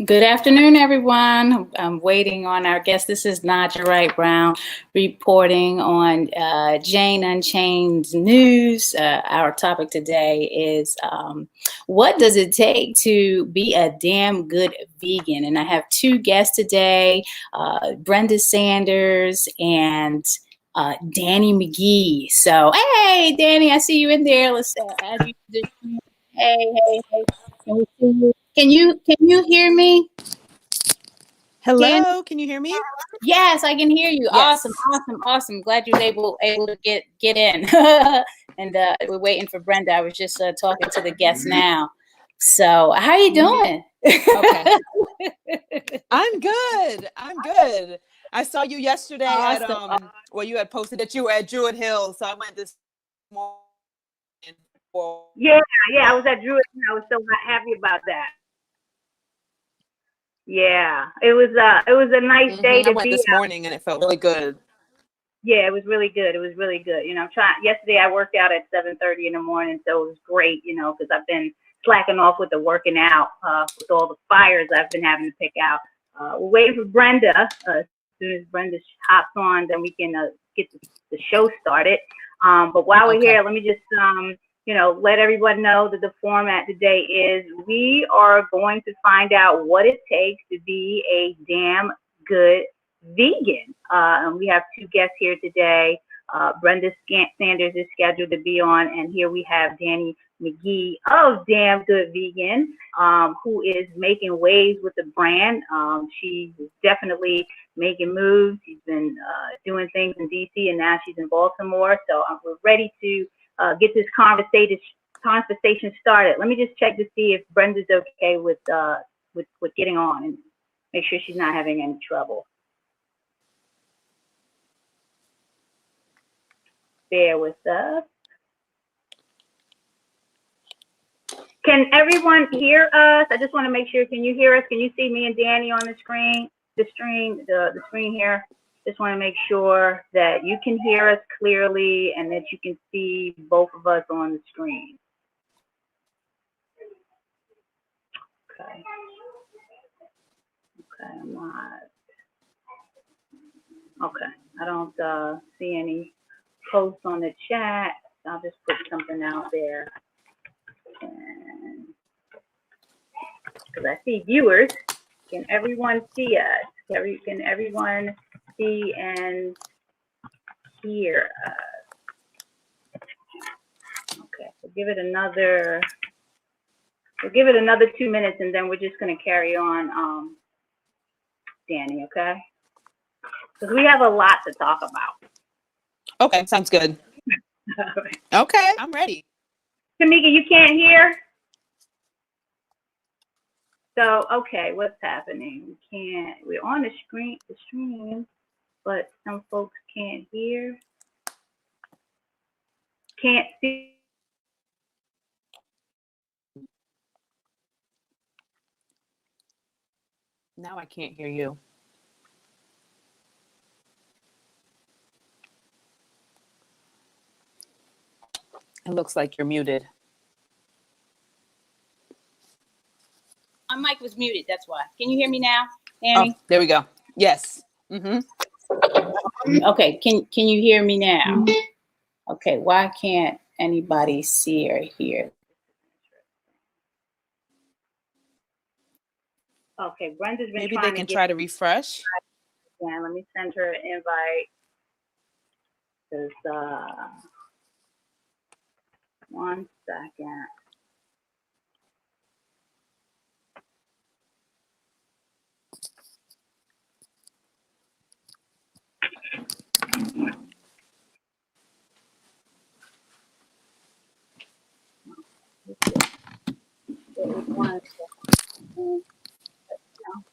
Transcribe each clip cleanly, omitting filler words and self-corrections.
Good afternoon, everyone. I'm waiting on our guest. This is Naijha Wright-Brown reporting on Jane Unchained News. Our topic today is what does it take to be a damn good vegan? And I have two guests today, Brenda Sanders and Danni McGhee. So, hey, Danni, I see you in there. Let's add you to the show. Hey. Can we see you? Can you hear me? Hello, can you hear me? Yes, I can hear you. Yes. Awesome. Glad you was able to get in. And we're waiting for Brenda. I was just talking to the guests now. So how you doing? Okay. I'm good. I saw you yesterday Awesome. at well, you had posted that you were at Druid Hill, so I went this morning. Yeah, I was at Druid. I was so happy about that. Yeah, it was a nice day to I went be this out. morning, and it felt really good. Yeah, it was really good. You know, yesterday I worked out at 7:30 in the morning, so it was great. You know, because I've been slacking off with the working out with all the fires I've been having to pick out. We're waiting for Brenda. As soon as Brenda hops on, then we can get the show started. But while we're here, let me just let everyone know that the format today is we are going to find out what it takes to be a damn good vegan. And we have two guests here today. Brenda Sanders is scheduled to be on, and here we have Danni McGhee of Damn Good Vegan, who is making waves with the brand. She's definitely making moves. She's been doing things in DC, and now she's in Baltimore. So we're ready to get this conversation started. Let me just check to see if Brenda's okay with getting on and make sure she's not having any trouble. Bear with us. Can everyone hear us? I just want to make sure. Can you hear us? Can you see me and Danni on the screen? The screen here. Just want to make sure that you can hear us clearly and that you can see both of us on the screen. Okay. I'm not. Okay. I don't see any posts on the chat. I'll just put something out there. Because I see viewers. Can everyone see us? Can everyone see and hear us? Okay, we'll give it another 2 minutes, and then we're just going to carry on, Danni, okay? Because we have a lot to talk about. Okay, sounds good. Okay, I'm ready. Tamika, you can't hear? So, okay, what's happening? We're on the stream, but some folks can't hear, can't see. Now I can't hear you. It looks like you're muted. My mic was muted. That's why. Can you hear me now, Danni? Oh, there we go. Yes. Okay. Can you hear me now? Okay. Why can't anybody see or hear? Okay, Brenda's been Maybe trying they can to try to refresh. Yeah, let me send her an invite. Because, 1 second.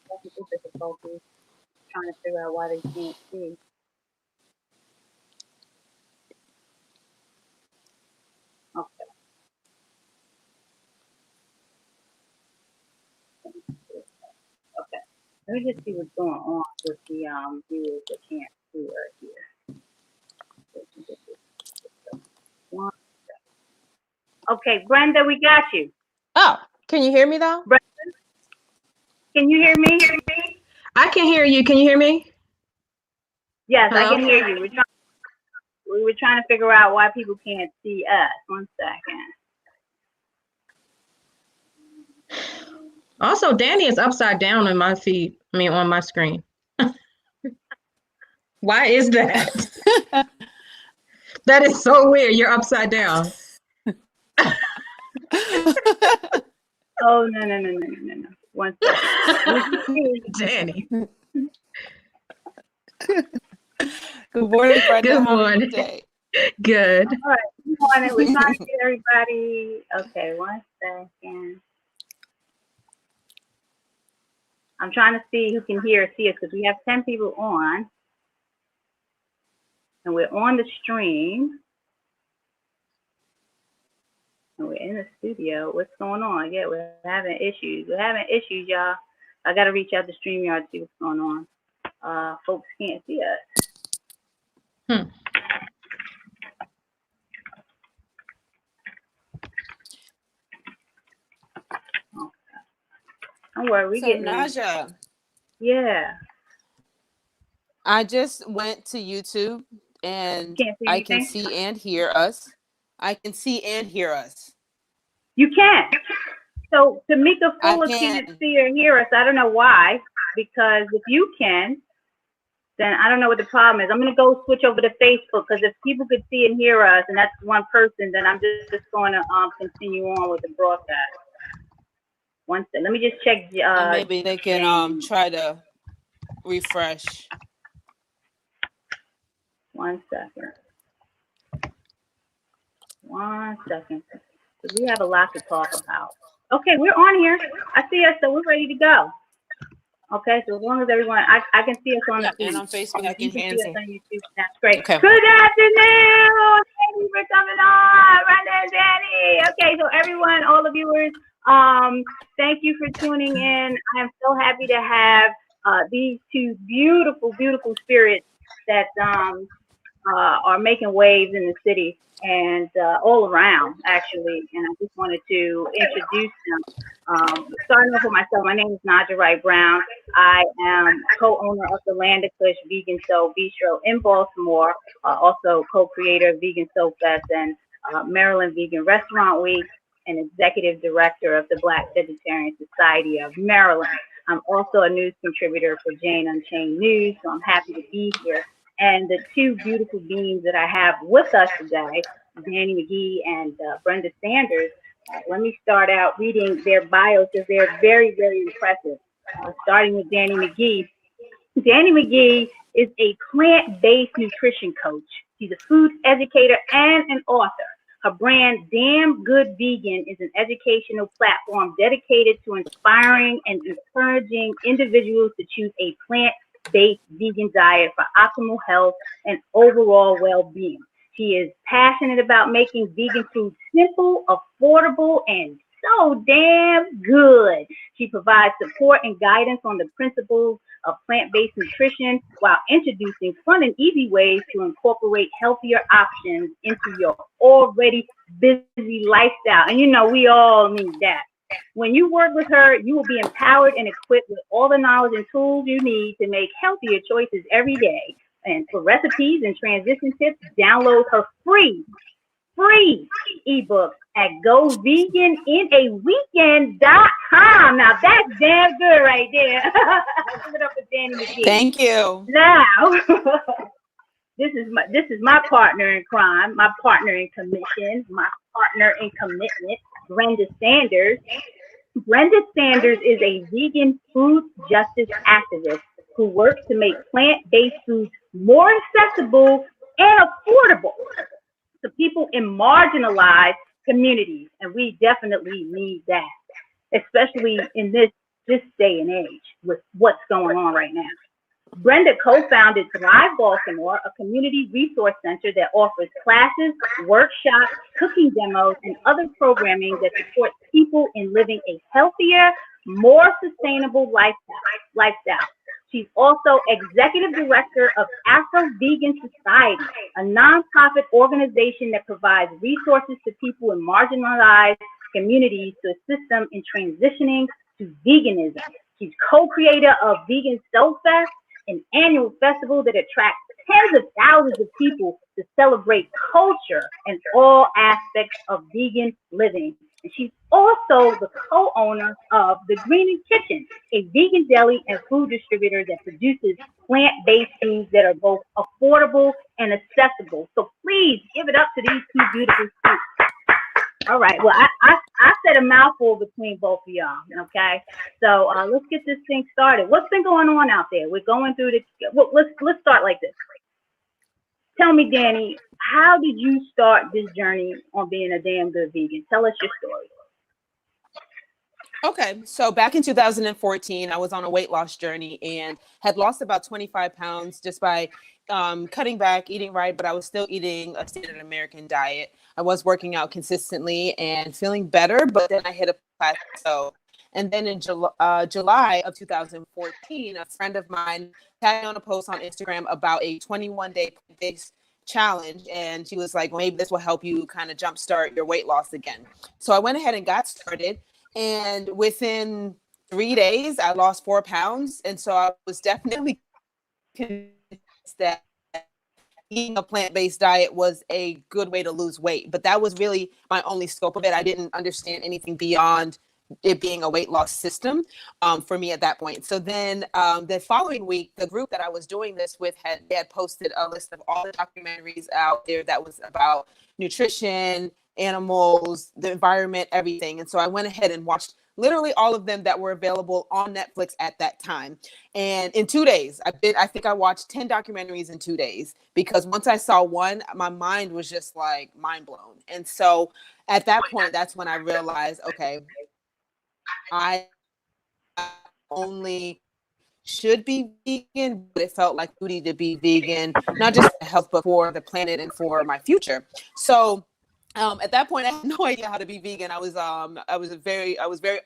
Technical difficulties. Trying to figure out why they can't see. Okay. Okay. Let me just see what's going on with the viewers that can't see right here. Okay, Brenda, we got you. Oh, can you hear me though? Brenda? Can you hear me? I can hear you. Can you hear me? Yes, Hello? I can hear you. We were trying to figure out why people can't see us. 1 second. Also, Danni is upside down on my feed. I mean, on my screen. Why is that? That is so weird. You're upside down. Oh, no. 1 second. Danni. Good morning, Brenda. Good How are you morning. today? Good. All right, good morning. We're trying to get everybody. Okay, 1 second. I'm trying to see who can hear or see us because we have 10 people on. And we're on the stream. And we're in the studio. What's going on? Yeah, we're having issues. Y'all. I got to reach out to StreamYard to see what's going on. Folks can't see us. Don't worry, we getting Naijha, yeah. I just went to YouTube and Can't see I can anything? see and hear us. I can see and hear us. You can. So Tamika Fuller can. can't see or hear us. I don't know why. Because if you can, then I don't know what the problem is. I'm gonna go switch over to Facebook because if people could see and hear us, and that's one person, then I'm just going to continue on with the broadcast. 1 second. Let me just check. And maybe they can try to refresh. 1 second. 1 second. Because we have a lot to talk about. Okay, we're on here. I see us, so we're ready to go. Okay, so as long as everyone, I can see us on the feed. And on Facebook, I You can can hear see us on YouTube. That's great. Okay. Good afternoon. Thank you for coming on, Brenda and Danni. Okay, so everyone, all the viewers, thank you for tuning in. I am so happy to have these two beautiful, beautiful spirits that are making waves in the city and all around, actually. And I just wanted to introduce them. Starting off with myself, my name is Naijha Wright-Brown. I am co-owner of the Land of Kush Vegan Soul Bistro in Baltimore, also co-creator of Vegan Soul Fest and Maryland Vegan Restaurant Week, and executive director of the Black Vegetarian Society of Maryland. I'm also a news contributor for Jane Unchained News, so I'm happy to be here. And the two beautiful beings that I have with us today, Danni McGhee and Brenda Sanders, let me start out reading their bios because they're very, very impressive. Starting with Danni McGhee. Danni McGhee is a plant-based nutrition coach. She's a food educator and an author. Her brand, Damn Good Vegan, is an educational platform dedicated to inspiring and encouraging individuals to choose a plant-based vegan diet for optimal health and overall well-being. She is passionate about making vegan food simple, affordable, and so damn good. She provides support and guidance on the principles of plant-based nutrition while introducing fun and easy ways to incorporate healthier options into your already busy lifestyle. And you know, we all need that. When you work with her, you will be empowered and equipped with all the knowledge and tools you need to make healthier choices every day. And for recipes and transition tips, download her free ebook at goveganinAweekend.com. Now that's damn good right there. Give it up for Danni McGhee. Thank you. Now, this is my partner in crime, my partner in commission, my partner in commitment, Brenda Sanders. Brenda Sanders is a vegan food justice activist who works to make plant-based foods more accessible and affordable to people in marginalized communities. And we definitely need that, especially in this day and age with what's going on right now. Brenda co-founded Thrive Baltimore, a community resource center that offers classes, workshops, cooking demos, and other programming that supports people in living a healthier, more sustainable lifestyle. She's also executive director of Afro Vegan Society, a nonprofit organization that provides resources to people in marginalized communities to assist them in transitioning to veganism. She's co-creator of Vegan Fest, an annual festival that attracts tens of thousands of people to celebrate culture and all aspects of vegan living. And she's also the co-owner of The Green Kitchen, a vegan deli and food distributor that produces plant-based foods that are both affordable and accessible. So please give it up to these two beautiful people. All right. Well, I said a mouthful between both of y'all. Okay. So let's get this thing started. What's been going on out there? We're going through the. Well, let's start like this. Tell me, Danni, how did you start this journey on being a damn good vegan? Tell us your story. Okay, so back in 2014, I was on a weight loss journey and had lost about 25 pounds just by cutting back, eating right, but I was still eating a standard American diet. I was working out consistently and feeling better, but then I hit a plateau. And then in July of 2014, a friend of mine tagged on a post on Instagram about a 21-day plant-based challenge. And she was like, well, maybe this will help you kind of jumpstart your weight loss again. So I went ahead and got started. And within 3 days, I lost 4 pounds. And so I was definitely convinced that eating a plant-based diet was a good way to lose weight. But that was really my only scope of it. I didn't understand anything beyond it being a weight loss system for me at that point. So then the following week, the group that I was doing this with had posted a list of all the documentaries out there that was about nutrition, animals, the environment, everything. And so I went ahead and watched literally all of them that were available on Netflix at that time. And in 2 days, I think I watched 10 documentaries in 2 days, because once I saw one, my mind was just like mind blown. And so at that point, that's when I realized, okay, I only should be vegan, but it felt like duty to be vegan, not just for health, but for the planet and for my future. So at that point, I had no idea how to be vegan. I was very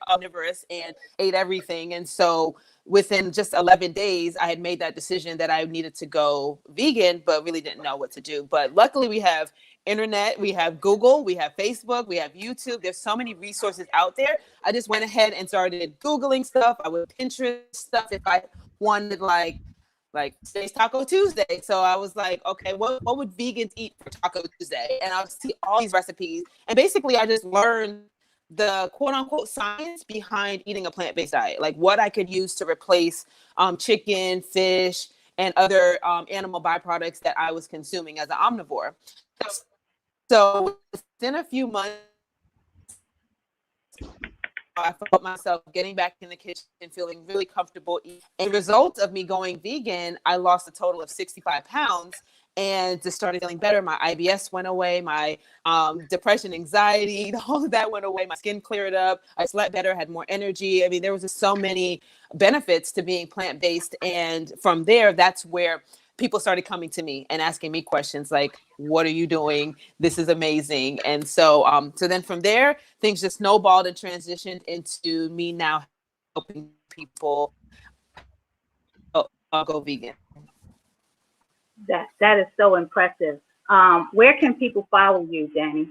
omnivorous and ate everything. And so within just 11 days, I had made that decision that I needed to go vegan, but really didn't know what to do. But luckily we have internet, we have Google, we have Facebook, we have YouTube. There's so many resources out there. I just went ahead and started Googling stuff. I would Pinterest stuff if I wanted like today's Taco Tuesday. So I was like, okay, what would vegans eat for Taco Tuesday? And I would see all these recipes. And basically I just learned the quote unquote science behind eating a plant-based diet, like what I could use to replace chicken, fish, and other animal byproducts that I was consuming as an omnivore. So within a few months, I felt myself getting back in the kitchen, feeling really comfortable. As a result of me going vegan, I lost a total of 65 pounds and just started feeling better. My IBS went away, my depression, anxiety, all of that went away. My skin cleared up. I slept better, had more energy. I mean, there was just so many benefits to being plant-based. And from there, that's where people started coming to me and asking me questions like, what are you doing? This is amazing. And so, so then from there, things just snowballed and transitioned into me now helping people go vegan. That is so impressive. Where can people follow you, Danni?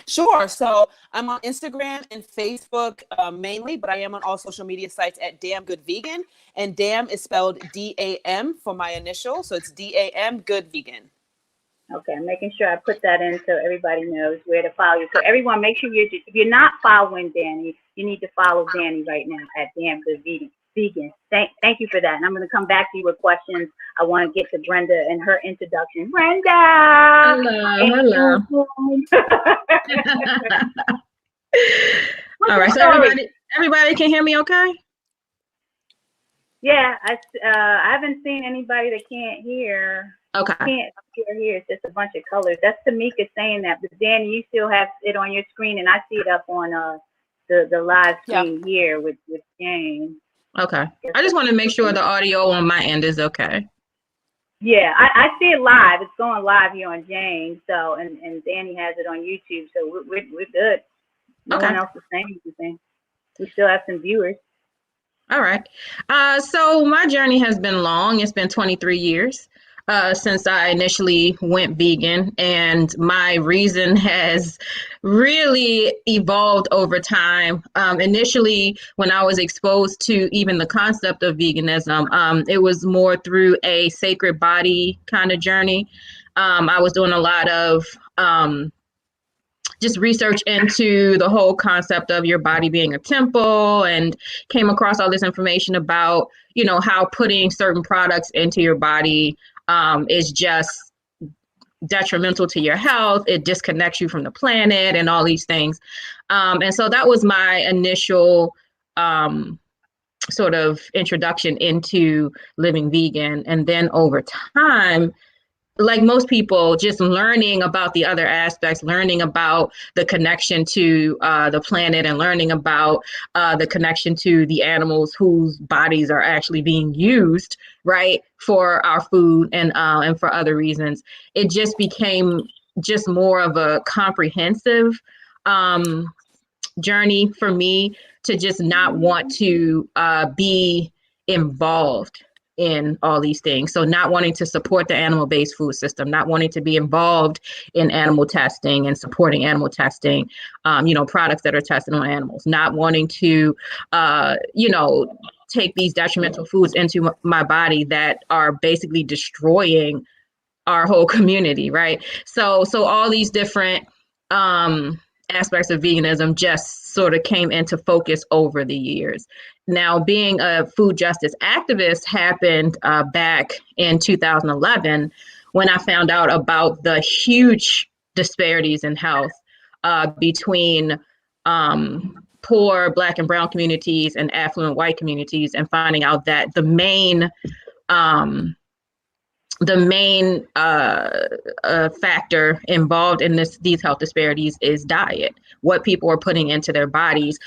Sure. So I'm on Instagram and Facebook mainly, but I am on all social media sites at Damn Good Vegan. And Damn is spelled DAM for my initial. So it's DAM Good Vegan. Okay, I'm making sure I put that in so everybody knows where to follow you. So everyone, make sure if you're not following Danni, you need to follow Danni right now at Damn Good Vegan. Thank you for that. And I'm going to come back to you with questions. I want to get to Brenda and her introduction. Brenda! Hello. All right, so everybody can hear me okay? Yeah, I haven't seen anybody that can't hear. Okay. Can't hear. It's just a bunch of colors. That's Tamika saying that. But Danni, you still have it on your screen, and I see it up on the live stream here with Jane. Okay. I just want to make sure the audio on my end is okay. Yeah, I see it live. It's going live here on Jane. So and Danni has it on YouTube. So we're good. No one else is saying anything. We still have some viewers. All right. So my journey has been long. It's been 23 years. since I initially went vegan, and my reason has really evolved over time. Initially, when I was exposed to even the concept of veganism, it was more through a sacred body kind of journey. I was doing a lot of just research into the whole concept of your body being a temple, and came across all this information about, how putting certain products into your body is just detrimental to your health. It disconnects you from the planet and all these things. And so that was my initial sort of introduction into living vegan. And then over time, like most people, just learning about the other aspects, learning about the connection to the planet, and learning about the connection to the animals whose bodies are actually being used, right, for our food and for other reasons. It just became just more of a comprehensive journey for me to just not want to be involved in all these things. So not wanting to support the animal-based food system, not wanting to be involved in animal testing and supporting animal testing, products that are tested on animals, not wanting to, take these detrimental foods into my body that are basically destroying our whole community, right? So all these different aspects of veganism just sort of came into focus over the years. Now, being a food justice activist happened back in 2011, when I found out about the huge disparities in health between poor Black and Brown communities and affluent white communities, and finding out that the main factor involved in these health disparities is diet. What people are putting into their bodies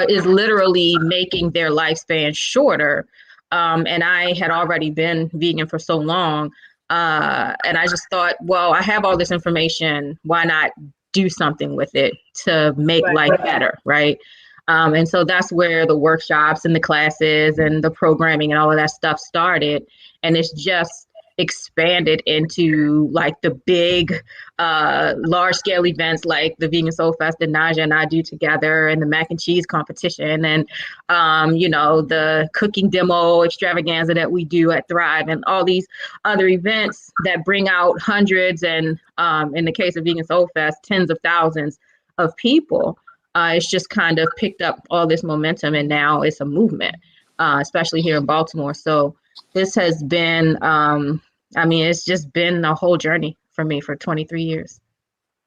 is literally making their lifespan shorter. And I had already been vegan for so long, and I just thought, well, I have all this information. Why not do something with it to make life better, right? And so that's where the workshops and the classes and the programming and all of that stuff started. And it's just expanded into like the big large scale events like the Vegan Soul Fest that Naijha and I do together, and the mac and cheese competition, and the cooking demo extravaganza that we do at Thrive, and all these other events that bring out hundreds and in the case of Vegan Soul Fest, tens of thousands of people. It's just kind of picked up all this momentum, and now it's a movement, especially here in Baltimore. So this has been, it's just been a whole journey for me for 23 years.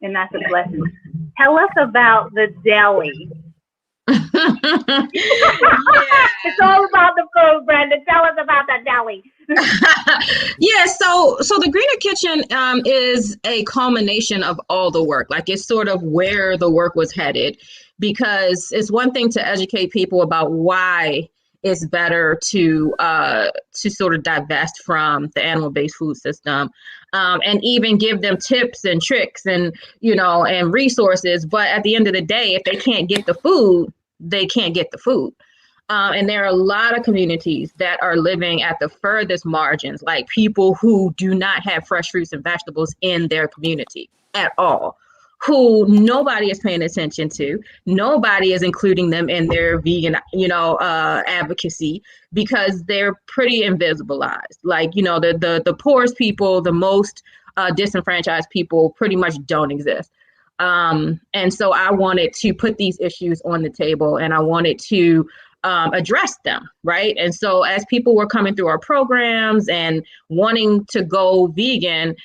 And that's a blessing. Tell us about the deli. It's all about the food, Brenda. Tell us about the deli. Yeah, so the Greener Kitchen is a culmination of all the work. Like, it's sort of where the work was headed, because it's one thing to educate people about why it's better to sort of divest from the animal-based food system, and even give them tips and tricks and and resources. But at the end of the day, if they can't get the food, they can't get the food. And there are a lot of communities that are living at the furthest margins, like people who do not have fresh fruits and vegetables in their community at all, who nobody is paying attention to. Nobody is including them in their vegan, advocacy, because they're pretty invisibilized. Like, the poorest people, the most disenfranchised people pretty much don't exist. And so I wanted to put these issues on the table, and I wanted to address them, right? And so as people were coming through our programs and wanting to go vegan,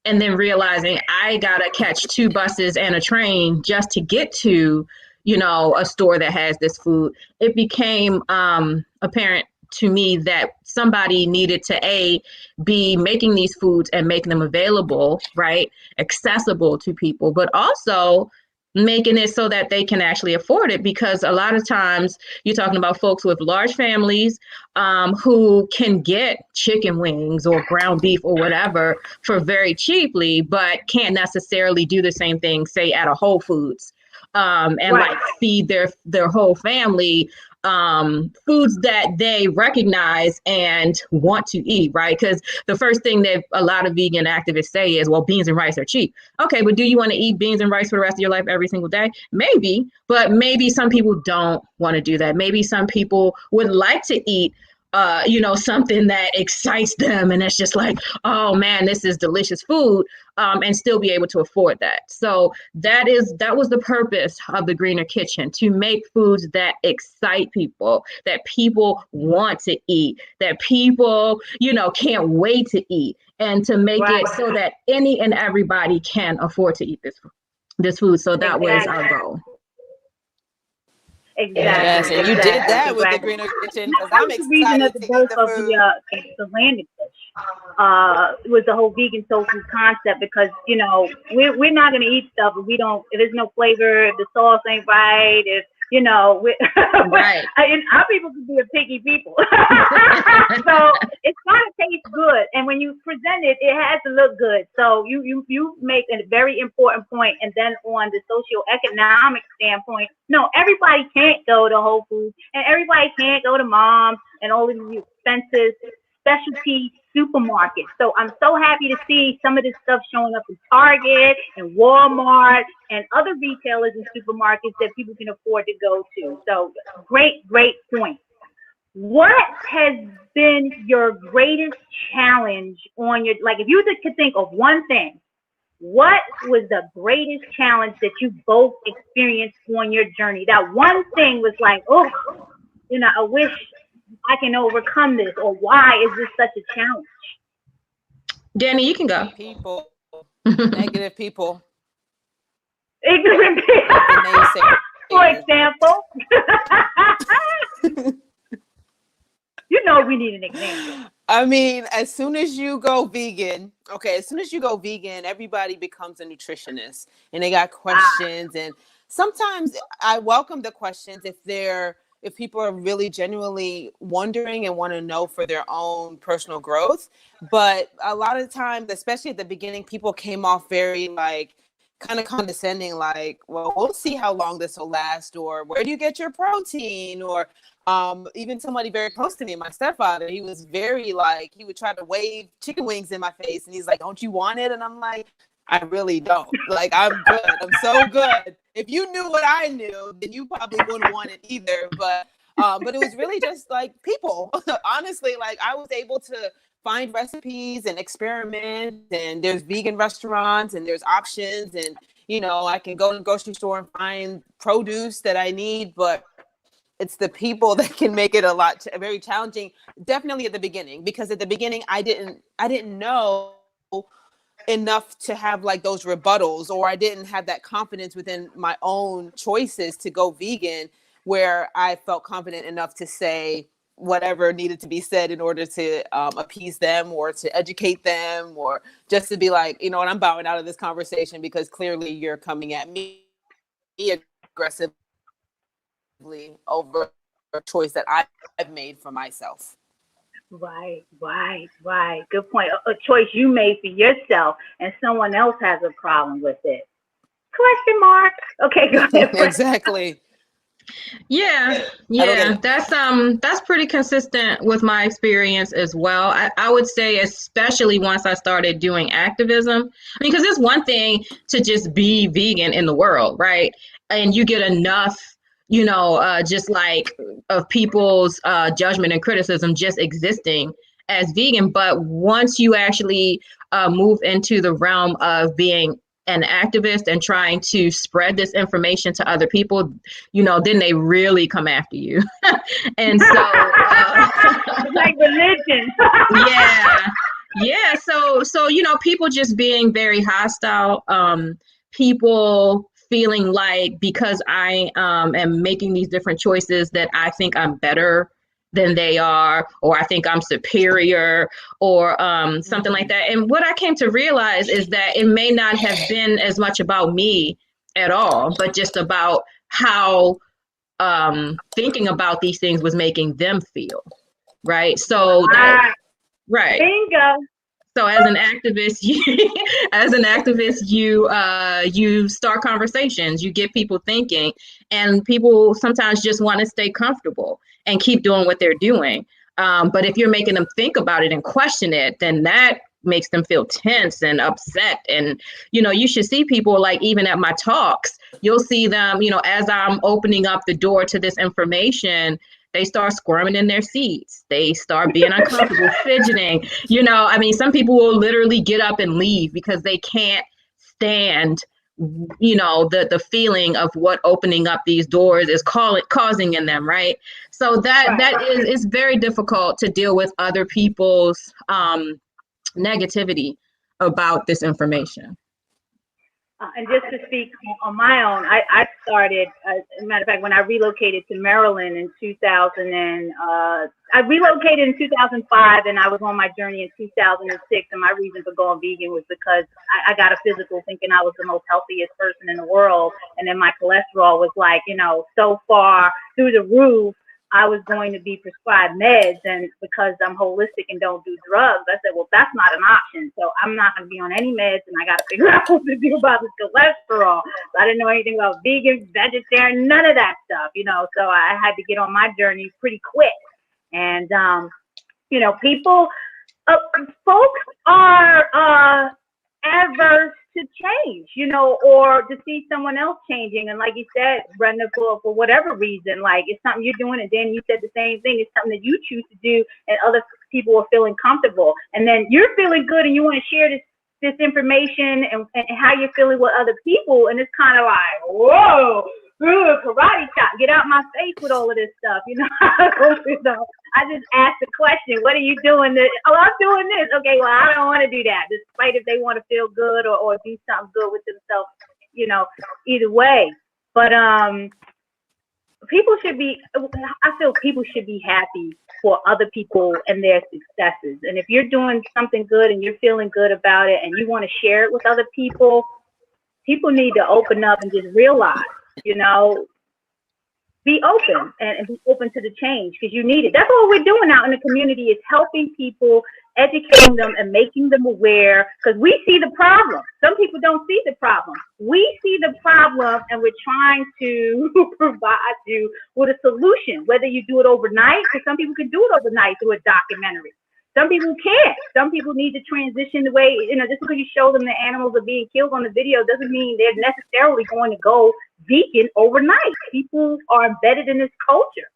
and then realizing I gotta catch 2 buses and a train just to get to, a store that has this food, it became apparent to me that somebody needed to be making these foods and making them available, right, accessible to people, but also making it so that they can actually afford it. Because a lot of times you're talking about folks with large families who can get chicken wings or ground beef or whatever for very cheaply, but can't necessarily do the same thing, say, at a Whole Foods. and like feed their whole family foods that they recognize and want to eat, right? Because the first thing that a lot of vegan activists say is, well, beans and rice are cheap. Okay, but do you want to eat beans and rice for the rest of your life every single day? Maybe, but maybe some people don't want to do that. Maybe some people would like to eat something that excites them, and it's just like, oh man, this is delicious food, and still be able to afford that. So that was the purpose of the Greener Kitchen, to make foods that excite people, that people want to eat, that people, can't wait to eat, and to make it so that any and everybody can afford to eat this food. So that was our goal. Exactly. Yes, and you did that with the Greener Kitchen, because I'm excited to eat the food. The landing fish was the whole vegan soul food concept, because we're not going to eat stuff if there's no flavor, if the sauce ain't right, if right. And our people can be a picky people. So it's got to taste good, and when you present it, it has to look good. So you make a very important point. And then on the socioeconomic standpoint, no, everybody can't go to Whole Foods, and everybody can't go to Mom's and all of these expensive specialty supermarkets. So I'm so happy to see some of this stuff showing up in Target and Walmart and other retailers and supermarkets that people can afford to go to. So great point. What has been your greatest challenge if you could think of one thing, what was the greatest challenge that you both experienced on your journey? That one thing was like, I wish I can overcome this, or why is this such a challenge? Danni, you can go. People, negative people. Ignorant people. For example. We need an example. I mean, as soon as you go vegan, everybody becomes a nutritionist, and they got questions. And sometimes I welcome the questions if people are really genuinely wondering and want to know for their own personal growth. But a lot of times, especially at the beginning, people came off very kind of condescending, like, well, we'll see how long this will last, or where do you get your protein? Or even somebody very close to me, my stepfather, he was very he would try to wave chicken wings in my face, and he's like, don't you want it? And I'm like, I really don't. I'm good. I'm so good. If you knew what I knew, then you probably wouldn't want it either. But it was really just people. Honestly, I was able to find recipes and experiment, and there's vegan restaurants and there's options, and I can go to the grocery store and find produce that I need. But it's the people that can make it very challenging. Definitely at the beginning, because at the beginning I didn't know enough to have those rebuttals, or I didn't have that confidence within my own choices to go vegan, where I felt confident enough to say whatever needed to be said in order to appease them, or to educate them, or just to be like, what, I'm bowing out of this conversation because clearly you're coming at me aggressively over a choice that I've made for myself. Right. Good point. A choice you made for yourself, and someone else has a problem with it. Question mark. Okay, go ahead. Exactly. Yeah, that's pretty consistent with my experience as well. I would say, especially once I started doing activism, because it's one thing to just be vegan in the world, right? And you get enough, just of people's judgment and criticism just existing as vegan. But once you actually move into the realm of being an activist and trying to spread this information to other people, then they really come after you. And so like religion. yeah. So people just being very hostile, people feeling like because I am making these different choices that I think I'm better than they are, or I think I'm superior, or something like that. And what I came to realize is that it may not have been as much about me at all, but just about how thinking about these things was making them feel. Right. So, right. Bingo. So as an activist, you start conversations, you get people thinking, and people sometimes just want to stay comfortable and keep doing what they're doing. But if you're making them think about it and question it, then that makes them feel tense and upset. And, you should see people, like, even at my talks, you'll see them, as I'm opening up the door to this information, they start squirming in their seats. They start being uncomfortable, fidgeting. Some people will literally get up and leave because they can't stand, the feeling of what opening up these doors is causing in them, right? So that is very difficult to deal with other people's negativity about this information. And just to speak on my own, I started, as a matter of fact, when I relocated to Maryland in 2000, I relocated in 2005, and I was on my journey in 2006. And my reason for going vegan was because I got a physical thinking I was the most healthiest person in the world. And then my cholesterol was like, so far through the roof. I was going to be prescribed meds, and because I'm holistic and don't do drugs, I said, well, that's not an option. So I'm not going to be on any meds, and I got to figure out what to do about this cholesterol. So I didn't know anything about vegan, vegetarian, none of that stuff, so I had to get on my journey pretty quick. And, people, folks are adverse to change, or to see someone else changing. And like you said, Brenda, for whatever reason, like, it's something you're doing, and then you said the same thing. It's something that you choose to do, and other people are feeling comfortable. And then you're feeling good, and you want to share this information and how you're feeling with other people. And it's kind of like, whoa, karate chop, get out my face with all of this stuff. I just asked the question, what are you doing? Oh, I'm doing this. Okay, well, I don't want to do that, despite if they want to feel good or do something good with themselves, either way. But I feel people should be happy for other people and their successes. And if you're doing something good and you're feeling good about it and you want to share it with other people, people need to open up and just realize, be open and be open to the change, because you need it. That's what we're doing out in the community, is helping people, educating them and making them aware, because we see the problem. Some people don't see the problem. We see the problem, and we're trying to provide you with a solution, whether you do it overnight, because some people can do it overnight through a documentary. Some people can't. Some people need to transition the way, just because you show them the animals are being killed on the video doesn't mean they're necessarily going to go vegan overnight. People are embedded in this culture.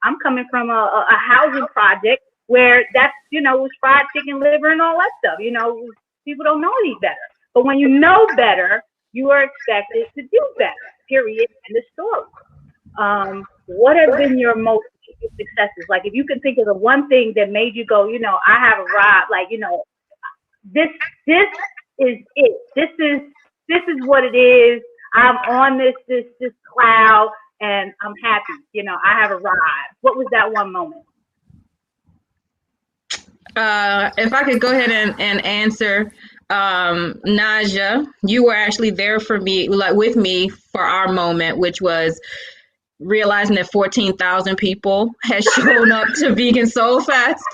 I'm coming from a housing project where that's, was fried chicken liver and all that stuff. People don't know any better. But when you know better, you are expected to do better, period, in the story. What have been your most successes? Like, if you can think of the one thing that made you go, I have arrived, like, this is it. This is what it is. I'm on this cloud, and I'm happy. I have arrived. What was that one moment? If I could go ahead and answer, Naijha, you were actually there for me, like with me, for our moment, which was realizing that 14,000 people had shown up to Vegan Soul Fest,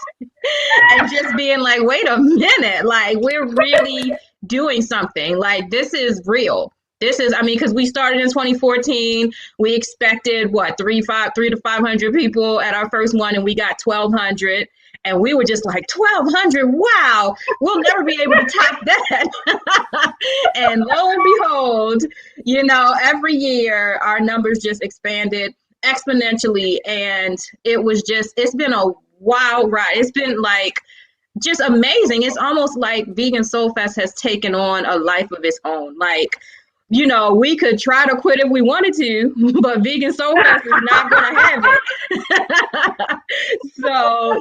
and just being like, wait a minute, like, we're really doing something. Like, this is real. This is, because we started in 2014. We expected, 300 to 500 people at our first one, and we got 1,200. And we were just like, 1,200, wow, we'll never be able to top that. And lo and behold, every year our numbers just expanded exponentially. And it's been a wild ride. It's been like just amazing. It's almost like Vegan Soul Fest has taken on a life of its own. Like, we could try to quit if we wanted to, but Vegan Soul Fest is not going to have it. So,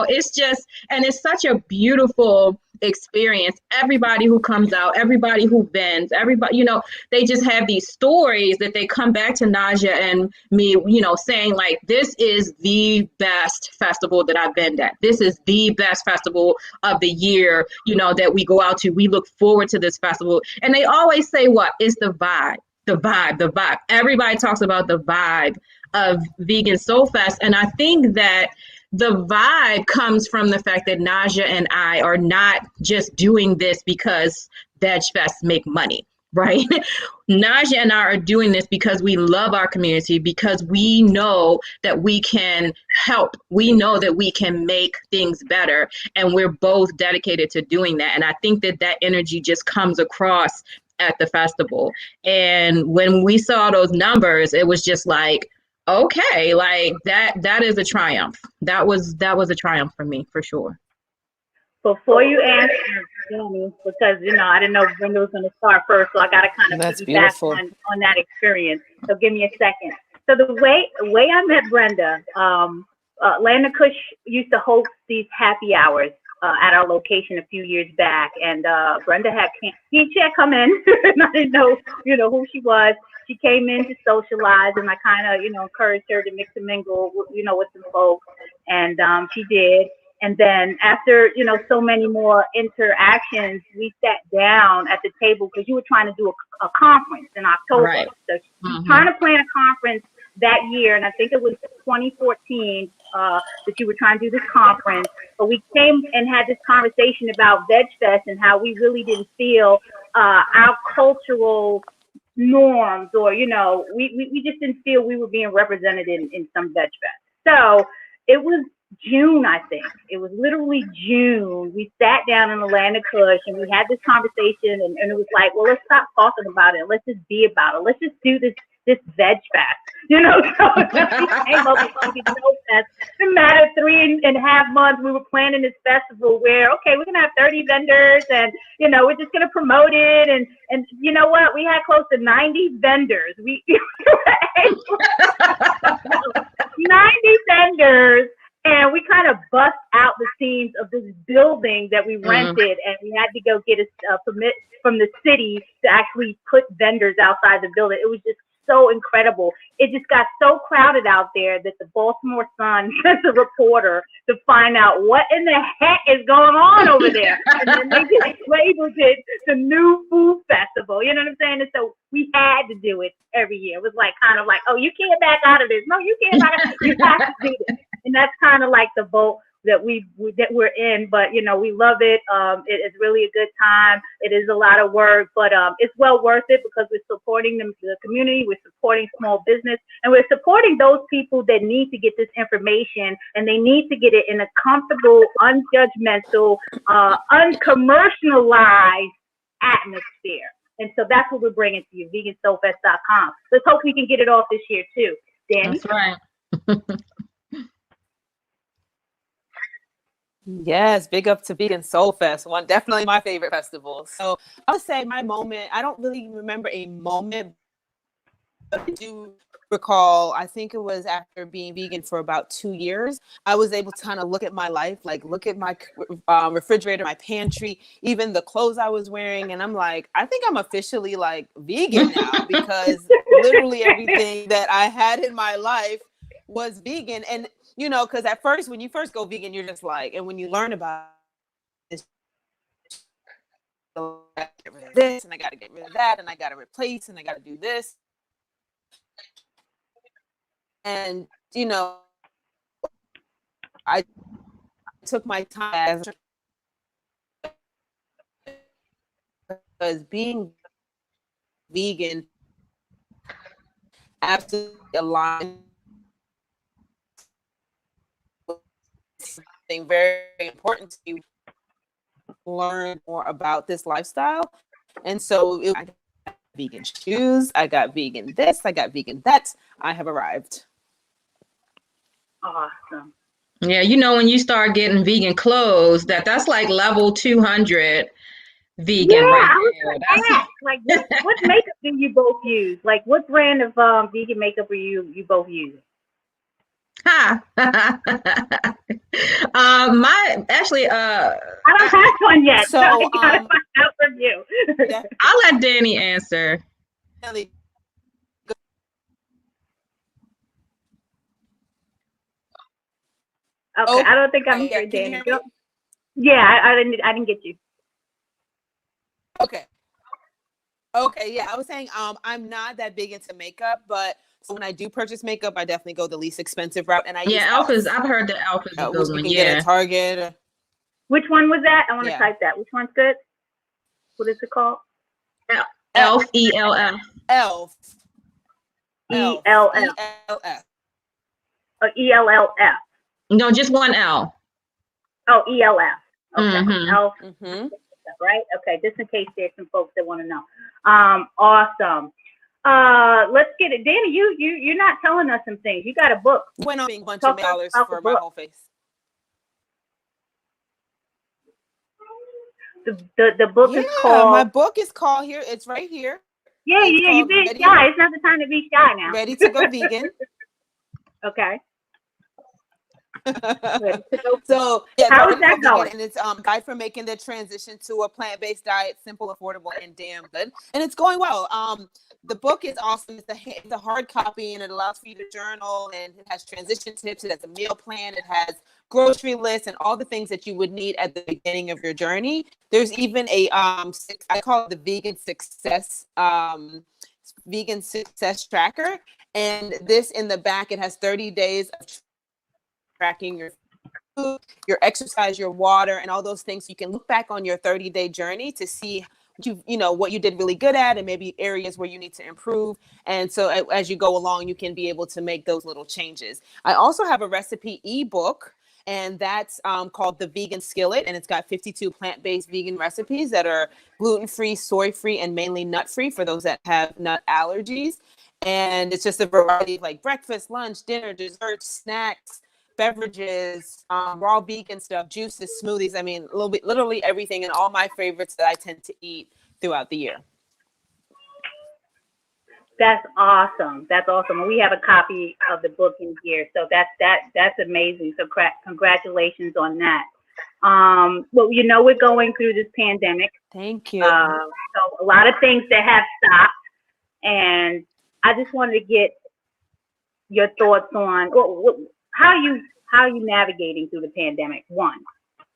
it's just, and it's such a beautiful experience. Everybody who comes out, everybody who vends, everybody, they just have these stories that they come back to Naijha and me, saying like, this is the best festival that I've been at. This is the best festival of the year, that we go out to. We look forward to this festival. And they always say, what is the vibe? The vibe. Everybody talks about the vibe of Vegan Soul Fest. And I think that the vibe comes from the fact that Naijha and I are not just doing this because Veg Fest make money, right? Naijha and I are doing this because we love our community, because we know that we can help. We know that we can make things better, and we're both dedicated to doing that. And I think that that energy just comes across at the festival. And when we saw those numbers, it was just like, okay, like that is a triumph. That was a triumph for me, for sure. Before you answer, Danny, because I didn't know Brenda was going to start first, so I got to kind of That's piggyback beautiful. on that experience. So give me a second. So the way I met Brenda, Land of Kush used to host these happy hours at our location a few years back, and Brenda she had come in, and I didn't know who she was. She came in to socialize, and I kind of encouraged her to mix and mingle with some folks, and she did. And then after, so many more interactions, we sat down at the table because you were trying to do a conference in October. Right. So she was trying to plan a conference that year, and I think it was 2014 that you were trying to do this conference. But we came and had this conversation about Veg Fest and how we really didn't feel our cultural norms, or we just didn't feel we were being represented in some Veg Fest. So it was June, I think. It was literally June. We sat down in the Land of Kush and we had this conversation, and it was like, well, let's stop talking about it. Let's just be about it. Let's just do this Veg Fest. So we came up with Vegan Fest. In a matter of 3.5 months, we were planning this festival where, okay, we're gonna have 30 vendors, and we're just gonna promote it, and you know what? We had close to 90 vendors. We 90 vendors. And we kind of bust out the scenes of this building that we rented, and we had to go get a permit from the city to actually put vendors outside the building. It was just so incredible. It just got so crowded out there that the Baltimore Sun sent a reporter to find out what in the heck is going on over there. And then they just labeled it the New Food Festival. You know what I'm saying? And so we had to do it every year. It was kind of like, oh, you can't back out of this. No, you can't back out. You have to do it. And that's kind of like the boat that we're in, but we love it. It is really a good time. It is a lot of work, but it's well worth it because we're supporting the community, we're supporting small business, and we're supporting those people that need to get this information, and they need to get it in a comfortable, unjudgmental, uncommercialized atmosphere. And so that's what we're bringing to you, vegansoulfest.com. Let's hope we can get it off this year too. Danny? That's right. Yes, big up to Vegan Soul Fest, definitely my favorite festival. So I would say my moment, I don't really remember a moment, but I do recall, I think it was after being vegan for about 2 years, I was able to kind of look at my life, like look at my refrigerator, my pantry, even the clothes I was wearing. And I'm like, I think I'm officially like vegan now, because literally everything that I had in my life was vegan. And because at first, when you first go vegan, you're just like, and when you learn about this, I gotta get rid of this, and I got to get rid of that, and I got to replace, and I got to do this. And, I took my time because being vegan absolutely aligned something very important to learn more about this lifestyle. And so I got vegan shoes, I got vegan this, I got vegan that. I have arrived. Awesome. Yeah, when you start getting vegan clothes, that's like level 200 vegan. Yeah, right I was there. like, what makeup do you both use? Like, what brand of vegan makeup are you both using? Ha! Actually, I don't have one yet, so I gotta find out from you. Yeah. I'll let Danny answer. Okay, I don't think I'm hearing Danny. Yeah, I didn't get you. Okay. Okay, yeah, I was saying I'm not that big into makeup, but so when I do purchase makeup, I definitely go the least expensive route, and I use Yeah, e.l.f. I've heard that Elf is a good Which you one. can get at Yeah. Target. Which one was that? I want to Yeah, type that. Which one's good? What is it called? Elf, ELF. e.l.f. e.l.f. ELF. E.l.f. ELLF. No, just one L. Oh, ELF. Okay. Mm-hmm. ELF. Mm-hmm. Right? Okay. Just in case there's some folks that want to know. Awesome. Let's get it. Danni, you're not telling us some things. You got a book. Went on being a bunch Talk of dollars about the for my book. whole face. The book is Yeah, called. my book is called here. It's right here. Yeah, It's you're called being Ready, shy. It's not the time to be shy now. Ready to Go Vegan. Okay. Ready to go. So yeah, How Ready is to Go that going? Vegan, and it's guide for making the transition to a plant-based diet, simple, affordable, and damn good. And it's going well. The book is awesome. It's a hard copy, and it allows for you to journal, and it has transition tips. It has a meal plan. It has grocery lists and all the things that you would need at the beginning of your journey. There's even a I call it the vegan success tracker, and this in the back, it has 30 days of tracking your food, your exercise, your water, and all those things. So you can look back on your 30-day journey to see what you did really good at, and maybe areas where you need to improve. And so as you go along, you can be able to make those little changes. I also have a recipe ebook, and that's called the Vegan Skillet, and it's got 52 plant-based vegan recipes that are gluten-free, soy-free, and mainly nut-free for those that have nut allergies. And it's just a variety of like breakfast, lunch, dinner, desserts, snacks, beverages, raw vegan stuff, juices, smoothies. I mean, literally everything, and all my favorites that I tend to eat throughout the year. That's awesome. That's awesome. And we have a copy of the book in here. So that's amazing. So congratulations on that. Well, we're going through this pandemic. Thank you. So a lot of things that have stopped, and I just wanted to get your thoughts on how are you navigating through the pandemic? One,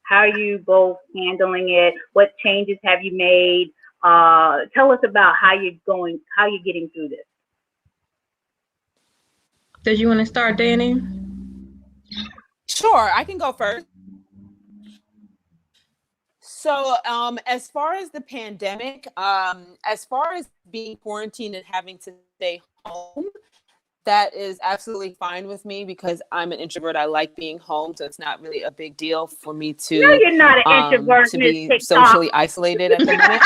how are you both handling it? What changes have you made? Tell us about how you're getting through this. Did you want to start, Danni? Sure, I can go first. So as far as the pandemic, as far as being quarantined and having to stay home, that is absolutely fine with me because I'm an introvert. I like being home, so it's not really a big deal for me to. No, you're not an introvert. To be socially isolated at the minute.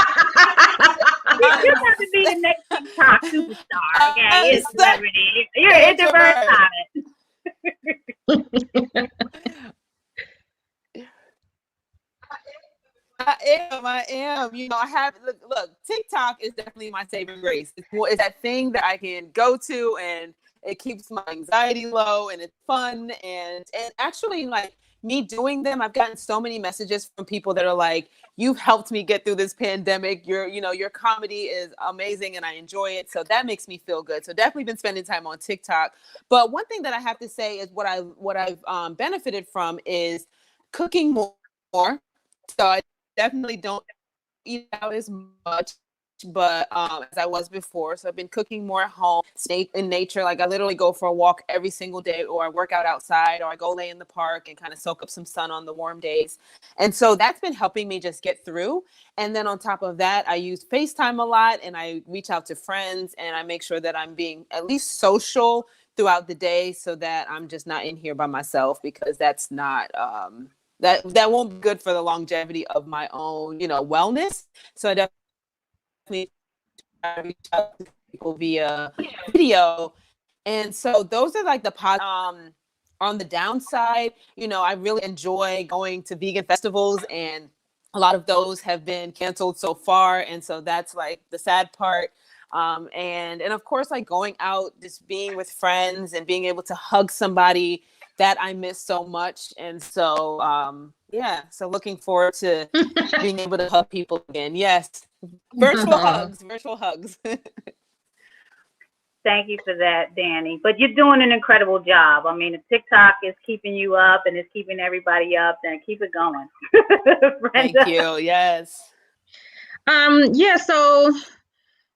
You're about to be the next TikTok superstar. Okay, you're a celebrity. You're an introvert. I am. Look, TikTok is definitely my saving grace. It's that thing that I can go to, and it keeps my anxiety low, and it's fun. And actually, like me doing them, I've gotten so many messages from people that are like, "You've helped me get through this pandemic. Your comedy is amazing, and I enjoy it." So that makes me feel good. So definitely been spending time on TikTok. But one thing that I have to say is what I've benefited from is cooking more. So I definitely don't eat out as much, but as I was before. So I've been cooking more at home, stay in nature. Like I literally go for a walk every single day, or I work out outside, or I go lay in the park and kind of soak up some sun on the warm days. And so that's been helping me just get through. And then on top of that, I use FaceTime a lot, and I reach out to friends, and I make sure that I'm being at least social throughout the day so that I'm just not in here by myself, because that's not that won't be good for the longevity of my own, wellness. So I definitely reach out to people via video. And so those are like the positive. On the downside, I really enjoy going to vegan festivals, and a lot of those have been canceled so far. And so that's like the sad part. And of course, like going out, just being with friends and being able to hug somebody that I miss so much. And so, so looking forward to being able to hug people again. Yes. Virtual hugs. Thank you for that, Danni. But you're doing an incredible job. I mean, the TikTok is keeping you up, and it's keeping everybody up, and keep it going. Thank you. Yes. So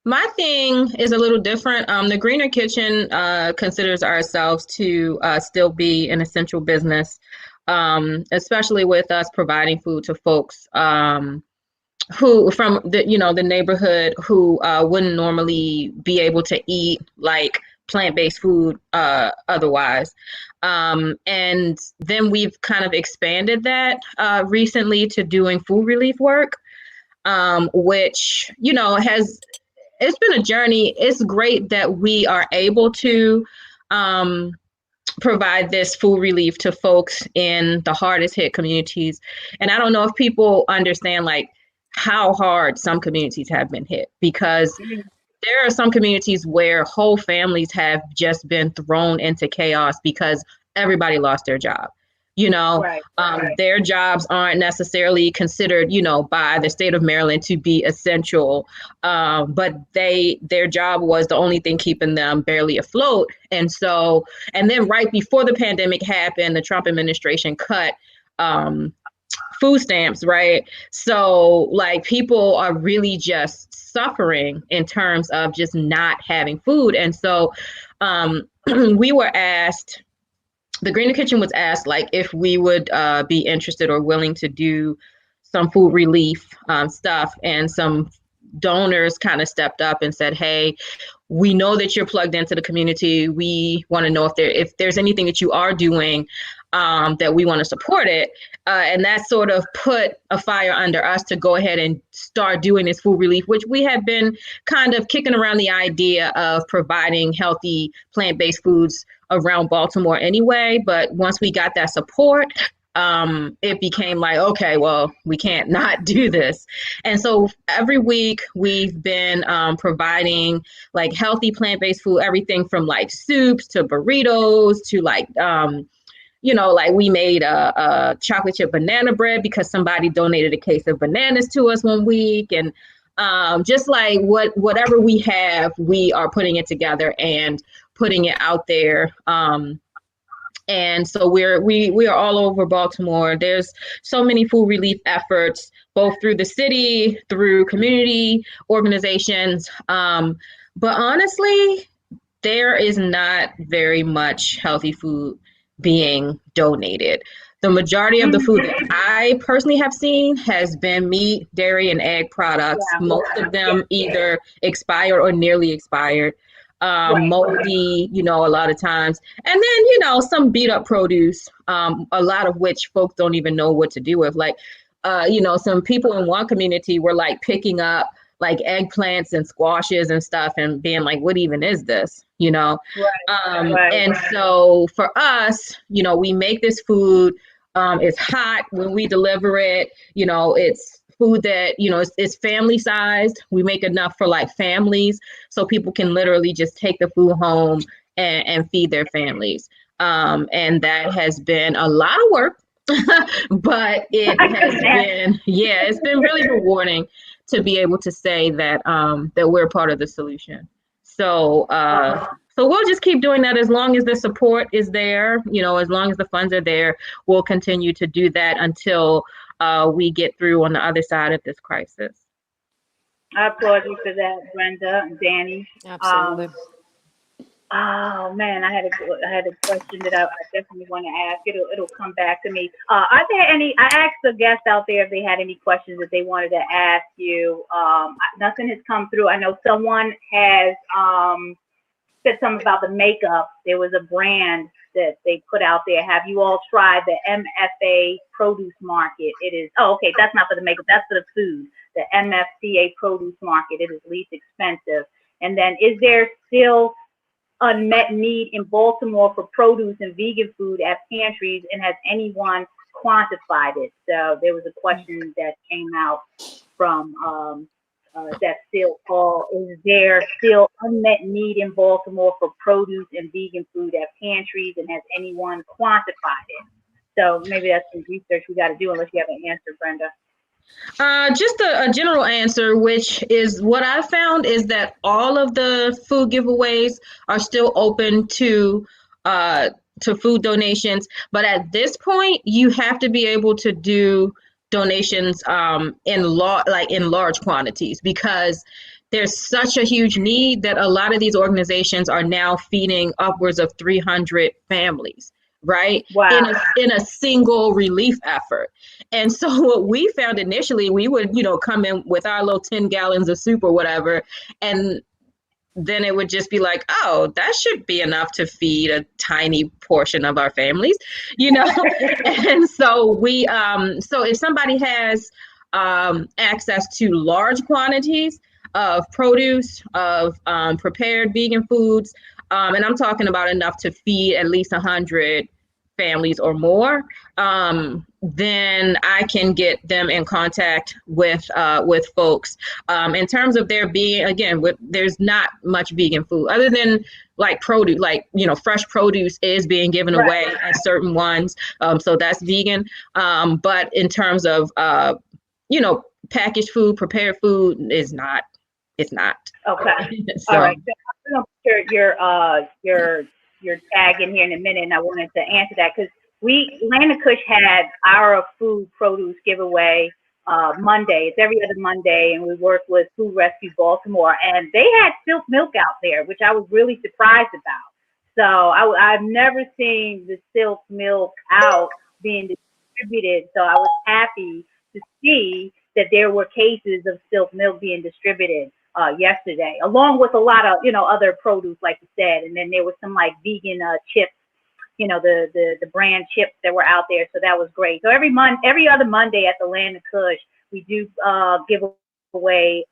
My thing is a little different. The Greener Kitchen considers ourselves to still be an essential business, especially with us providing food to folks who from the neighborhood who wouldn't normally be able to eat like plant-based food otherwise. And then we've kind of expanded that recently to doing food relief work, which has it's been a journey. It's great that we are able to provide this food relief to folks in the hardest hit communities. And I don't know if people understand like how hard some communities have been hit, because there are some communities where whole families have just been thrown into chaos because everybody lost their job. Right. Their jobs aren't necessarily considered, by the state of Maryland to be essential, but their job was the only thing keeping them barely afloat. And then right before the pandemic happened, the Trump administration cut food stamps, right? So like people are really just suffering in terms of just not having food. And so we were asked, the Greener Kitchen was asked like if we would be interested or willing to do some food relief stuff, and some donors kind of stepped up and said, hey, we know that you're plugged into the community. We want to know if there's anything that you are doing that we want to support it. And that sort of put a fire under us to go ahead and start doing this food relief, which we have been kind of kicking around the idea of providing healthy plant-based foods around Baltimore anyway. But once we got that support, it became like, okay, well, we can't not do this. And so every week we've been providing like healthy plant-based food, everything from like soups to burritos to like, like we made a chocolate chip banana bread because somebody donated a case of bananas to us one week. And just like whatever we have, we are putting it together and putting it out there. And so we are all over Baltimore. There's so many food relief efforts, both through the city, through community organizations. But honestly, there is not very much healthy food being donated. The majority of the food that I personally have seen has been meat, dairy, and egg products. Most of them either expired or nearly expired. Moldy, a lot of times. And then, some beat up produce, a lot of which folks don't even know what to do with. Like, some people in one community were like picking up like eggplants and squashes and stuff and being like, what even is this? And so for us, we make this food, it's hot when we deliver it, it's food that, it's family sized. We make enough for like families so people can literally just take the food home and feed their families. And that has been a lot of work, but it has been, it's been really rewarding to be able to say that that we're part of the solution. So we'll just keep doing that as long as the support is there, as long as the funds are there, we'll continue to do that until we get through on the other side of this crisis. I applaud you for that, Brenda and Danni. Absolutely. Oh man, I had a question that I definitely want to ask. It'll come back to me. Are there any? I asked the guests out there if they had any questions that they wanted to ask you. Nothing has come through. I know someone has said something about the makeup. There was a brand that they put out there. Have you all tried the MFA produce market? It is. Oh, okay. That's not for the makeup. That's for the food. The MFCA produce market. It is least expensive. And then, is there still unmet need in Baltimore for produce and vegan food at pantries, and has anyone quantified it? So there was a question that came out from that still call, is there still unmet need in Baltimore for produce and vegan food at pantries, and has anyone quantified it? So maybe that's some research we got to do, unless you have an answer, Brenda. Just a general answer, which is what I found is that all of the food giveaways are still open to food donations. But at this point, you have to be able to do donations in large quantities, because there's such a huge need that a lot of these organizations are now feeding upwards of 300 families, right? Wow. In a single relief effort. And so what we found initially, we would, come in with our little 10 gallons of soup or whatever, and then it would just be like, oh, that should be enough to feed a tiny portion of our families, And so so if somebody has access to large quantities of produce, of prepared vegan foods, and I'm talking about enough to feed at least 100 families or more, then I can get them in contact with folks. In terms of there being, again, there's not much vegan food other than like produce, fresh produce is being given away at certain ones. So that's vegan. But in terms of, packaged food, prepared food it's not. Okay. So, All right. So I'm going to put your tag in here in a minute, and I wanted to answer that because Land of Kush had our food produce giveaway Monday. It's every other Monday, and we work with Food Rescue Baltimore, and they had spilt milk out there, which I was really surprised about. So I've never seen the spilt milk out being distributed. So I was happy to see that there were cases of spilt milk being distributed yesterday, along with a lot of, other produce, like you said. And then there was some like vegan chips, the brand chips that were out there. So that was great. So every other Monday at the Land of Kush, we do give away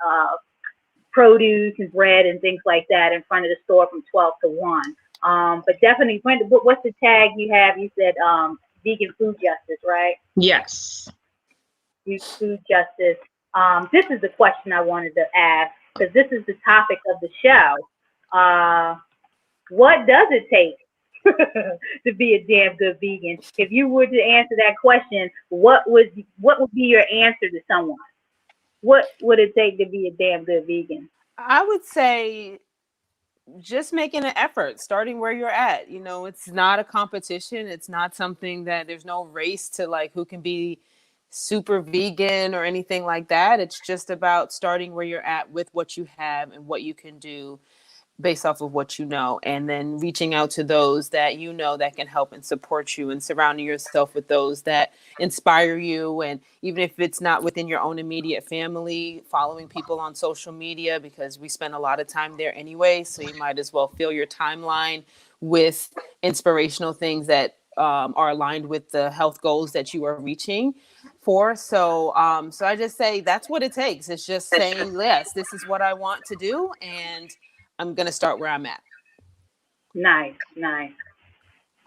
produce and bread and things like that in front of the store from 12 to 1. But definitely, what's the tag you have? You said vegan food justice, right? yes. Food justice. This is the question I wanted to ask, because this is the topic of the show. What does it take to be a damn good vegan? If you were to answer that question, what would be your answer to someone? What would it take to be a damn good vegan? I would say just making an effort, starting where you're at. It's not a competition. It's not something that there's no race to like who can be super vegan or anything like that. It's just about starting where you're at with what you have and what you can do based off of what you know, and then reaching out to those that that can help and support you, and surrounding yourself with those that inspire you. And even if it's not within your own immediate family, following people on social media, because we spend a lot of time there anyway, so you might as well fill your timeline with inspirational things that are aligned with the health goals that you are reaching for. So I just say that's what it takes. It's just saying, yes, this is what I want to do, and I'm going to start where I'm at. Nice.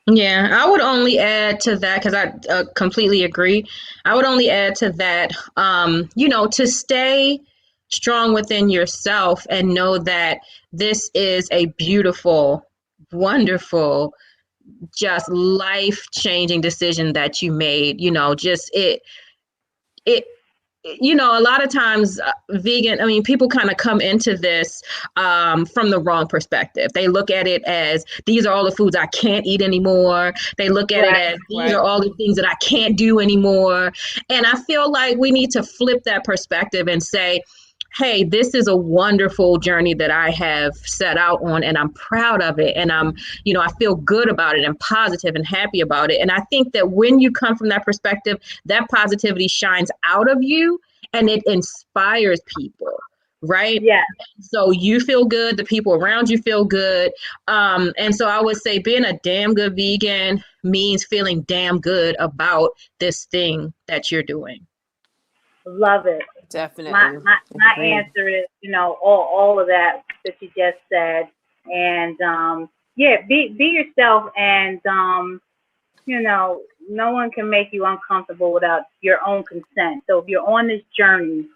Yeah, I would only add to that, because I completely agree. I would only add to that, to stay strong within yourself and know that this is a beautiful, wonderful, just life-changing decision that you made. A lot of times people kind of come into this from the wrong perspective. They look at it as, these are all the foods I can't eat anymore. They look at it as, these are all the things that I can't do anymore. And I feel like we need to flip that perspective and say, hey, this is a wonderful journey that I have set out on, and I'm proud of it. And I feel good about it and positive and happy about it. And I think that when you come from that perspective, that positivity shines out of you and it inspires people, right? Yeah. So you feel good, the people around you feel good. And so I would say being a damn good vegan means feeling damn good about this thing that you're doing. Love it. Definitely. My answer is, all of that you just said. And be yourself, and no one can make you uncomfortable without your own consent. So if you're on this journey,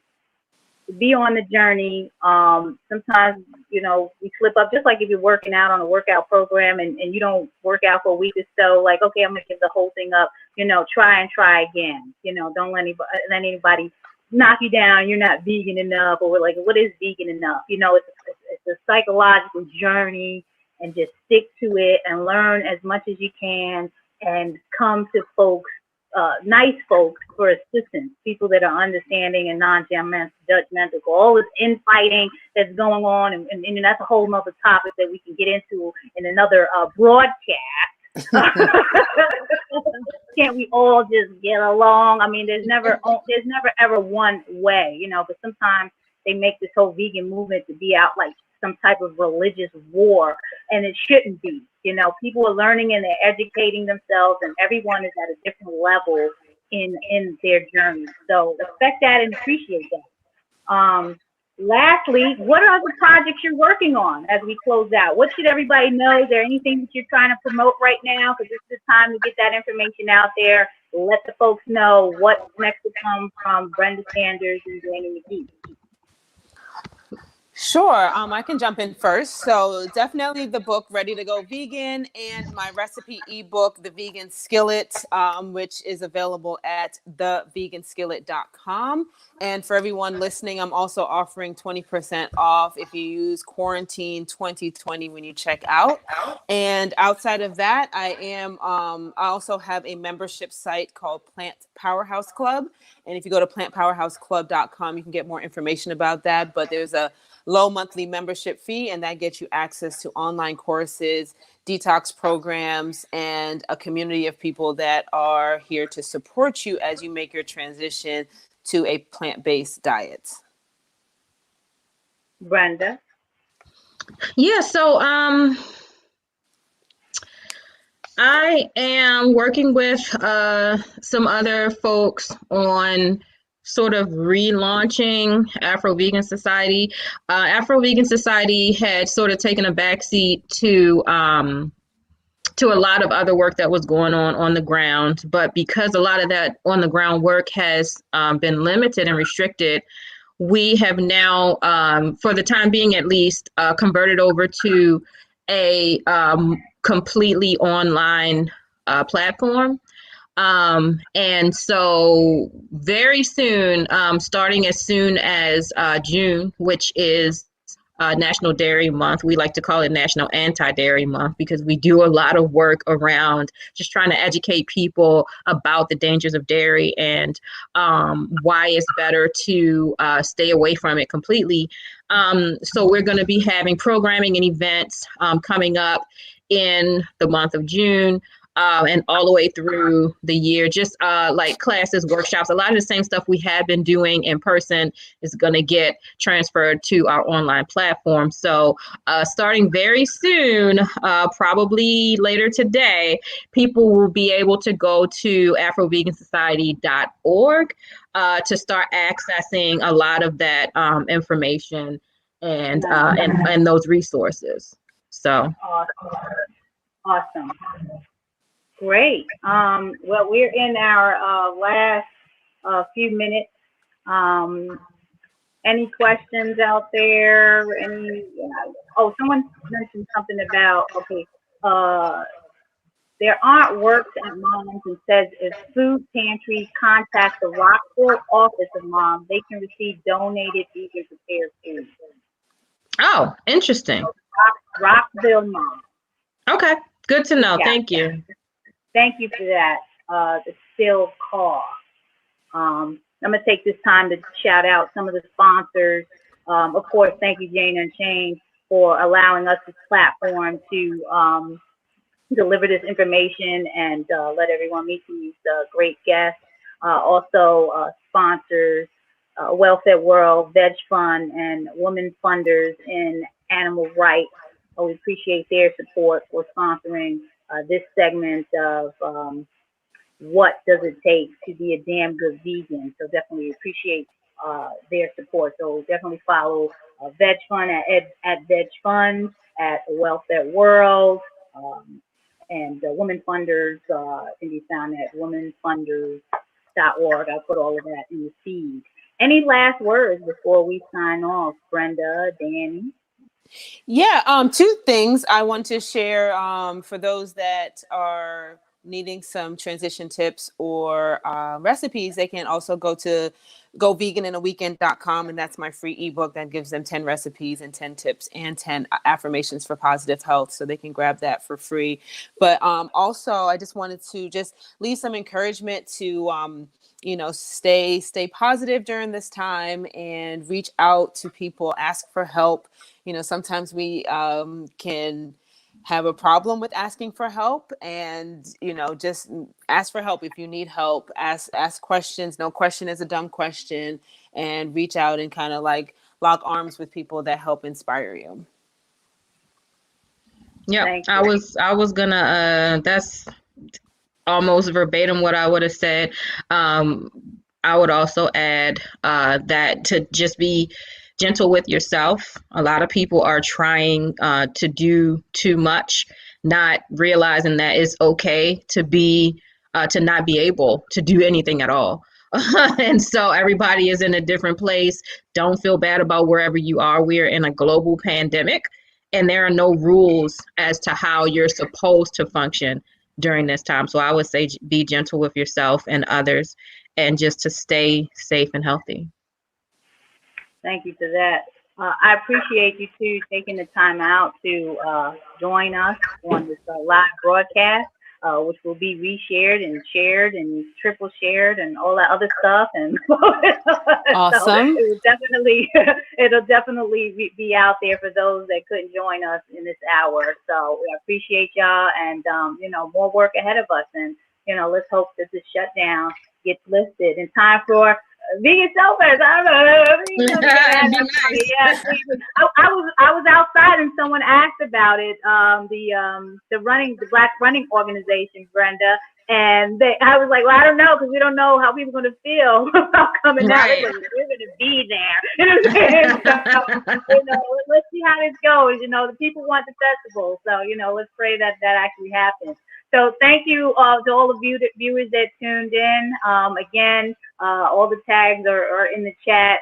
be on the journey. Sometimes, we slip up, just like if you're working out on a workout program and you don't work out for a week or so, like, okay, I'm going to give the whole thing up, try again. Don't let anybody knock you down. You're not vegan enough, or like, what is vegan enough? It's a psychological journey, and just stick to it and learn as much as you can, and come to folks nice folks for assistance, people that are understanding and non-judgmental. All this infighting that's going on, and that's a whole nother topic that we can get into in another broadcast. Can't we all just get along? I mean, there's never ever one way, but sometimes they make this whole vegan movement to be out like some type of religious war, and it shouldn't be. People are learning and they're educating themselves, and everyone is at a different level in their journey. So respect that and appreciate that. Lastly, what are the projects you're working on as we close out? What should everybody know? Is there anything that you're trying to promote right now? Because it's the time to get that information out there. Let the folks know what's next to come from Brenda Sanders and Danni McGhee. Sure. I can jump in first. So definitely the book Ready to Go Vegan, and my recipe ebook, The Vegan Skillet, which is available at theveganskillet.com. And for everyone listening, I'm also offering 20% off if you use Quarantine 2020 when you check out. And outside of that, I also have a membership site called Plant Powerhouse Club. And if you go to plantpowerhouseclub.com, you can get more information about that. But there's a low monthly membership fee, and that gets you access to online courses, detox programs, and a community of people that are here to support you as you make your transition to a plant-based diet. Brenda? Yeah, so I am working with some other folks on sort of relaunching Afro Vegan Society. Afro Vegan Society had sort of taken a backseat to a lot of other work that was going on the ground. But because a lot of that on the ground work has been limited and restricted, we have now, for the time being at least, converted over to a completely online platform. And so very soon, starting as soon as June, which is National Dairy Month, we like to call it National Anti-Dairy Month, because we do a lot of work around just trying to educate people about the dangers of dairy and why it's better to stay away from it completely. So we're going to be having programming and events coming up in the month of June. And all the way through the year, just like classes, workshops, a lot of the same stuff we have been doing in person is going to get transferred to our online platform. So starting very soon, probably later today, people will be able to go to afrovegansociety.org to start accessing a lot of that information and those resources. So Awesome. Great. Well, we're in our last few minutes. Any questions out there? Someone mentioned something about, there aren't works at Moms, and says if food pantries contact the Rockville office of Moms, they can receive donated vegan prepared food. Oh, interesting. Rockville Moms. Okay, good to know. Yeah. Thank you. Thank you for that. The still call. I'm going to take this time to shout out some of the sponsors. Of course, thank you, Jane Unchained, for allowing us this platform to deliver this information and let everyone meet these great guests. Also, sponsors, Welfare World, Veg Fund, and Women Funders in Animal Rights. We appreciate their support for sponsoring this segment of what does it take to be a damn good vegan. So definitely appreciate their support. So definitely follow Veg Fund at Veg Fund, at Welfare World, and Women Funders can be found at womenfunders.org. I'll put all of that in the feed. Any last words before we sign off, Brenda, Danni? Yeah, two things I want to share for those that are needing some transition tips or recipes, they can also go to goveganinAweekend.com, and that's my free ebook that gives them 10 recipes and 10 tips and 10 affirmations for positive health, so they can grab that for free. But also, I just wanted to just leave some encouragement to stay positive during this time and reach out to people, ask for help. Sometimes we can have a problem with asking for help, and just ask for help. If you need help, ask questions. No question is a dumb question, and reach out and kind of like lock arms with people that help inspire you. Yeah, I was gonna that's almost verbatim what I would have said. I would also add that to just be gentle with yourself. A lot of people are trying to do too much, not realizing that it's okay to not be able to do anything at all. And so everybody is in a different place. Don't feel bad about wherever you are. We are in a global pandemic, and there are no rules as to how you're supposed to function during this time. So I would say be gentle with yourself and others, and just to stay safe and healthy. Thank you for that. I appreciate you two taking the time out to join us on this live broadcast, which will be reshared and shared and triple shared and all that other stuff. And awesome. So it'll definitely be out there for those that couldn't join us in this hour. So we appreciate y'all, and more work ahead of us. And let's hope that this shutdown gets lifted in time for vegan selfers. I don't know. Yeah, I was outside and someone asked about it. The Black Running Organization, Brenda, and I was like, well, I don't know, because we don't know how people are going to feel about coming out. Like, we're going to be there. So, let's see how this goes. The people want the festival, so let's pray that actually happens. So thank you to all of you viewers that tuned in. Again, all the tags are in the chat,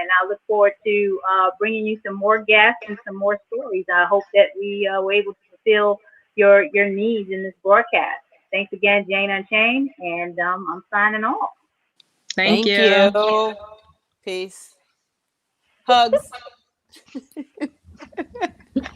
and I look forward to bringing you some more guests and some more stories. I hope that we were able to fulfill your needs in this broadcast. Thanks again, Jane Unchained, and I'm signing off. Thank you. Peace. Hugs.